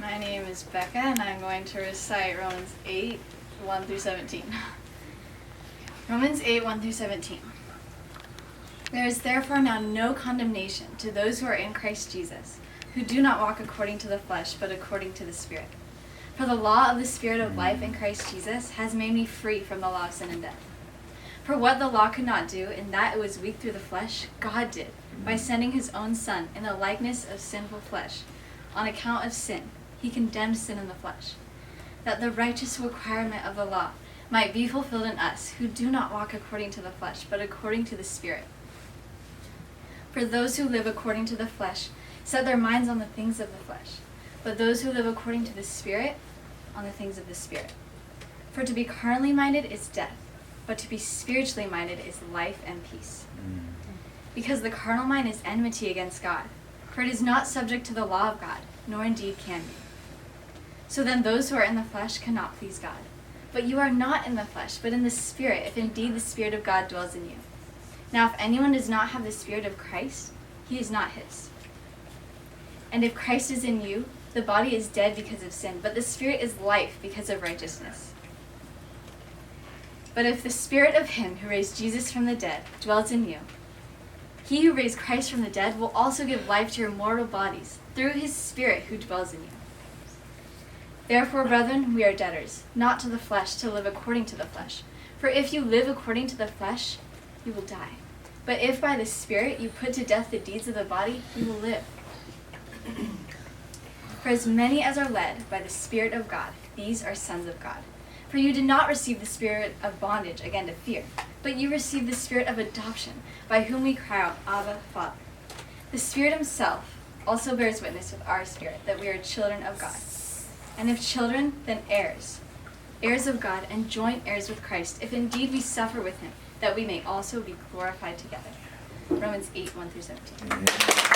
My name is Bekah, and I'm going to recite Romans 8, 1 through 17. Romans 8, 1 through 17. There is therefore now no condemnation to those who are in Christ Jesus, who do not walk according to the flesh, but according to the Spirit. For the law of the Spirit of life in Christ Jesus has made me free from the law of sin and death. For what the law could not do, in that it was weak through the flesh, God did, by sending his own Son in the likeness of sinful flesh. On account of sin, he condemned sin in the flesh, that the righteous requirement of the law might be fulfilled in us, who do not walk according to the flesh, but according to the Spirit. For those who live according to the flesh set their minds on the things of the flesh, but those who live according to the Spirit, on the things of the Spirit. For to be carnally minded is death, but to be spiritually minded is life and peace. Because the carnal mind is enmity against God, for it is not subject to the law of God, nor indeed can be. So then those who are in the flesh cannot please God. But you are not in the flesh, but in the Spirit, if indeed the Spirit of God dwells in you. Now if anyone does not have the Spirit of Christ, he is not his. And if Christ is in you, the body is dead because of sin, but the Spirit is life because of righteousness. But if the Spirit of him who raised Jesus from the dead dwells in you, he who raised Christ from the dead will also give life to your mortal bodies through his Spirit who dwells in you. Therefore, brethren, we are debtors, not to the flesh, to live according to the flesh. For if you live according to the flesh, you will die. But if by the Spirit you put to death the deeds of the body, you will live. For as many as are led by the Spirit of God, these are sons of God. For you did not receive the spirit of bondage again to fear, but you received the Spirit of adoption, by whom we cry out, Abba, Father. The Spirit himself also bears witness with our spirit that we are children of God. And if children, then heirs, heirs of God, and joint heirs with Christ, if indeed we suffer with him, that we may also be glorified together. Romans 8, 1 through 17.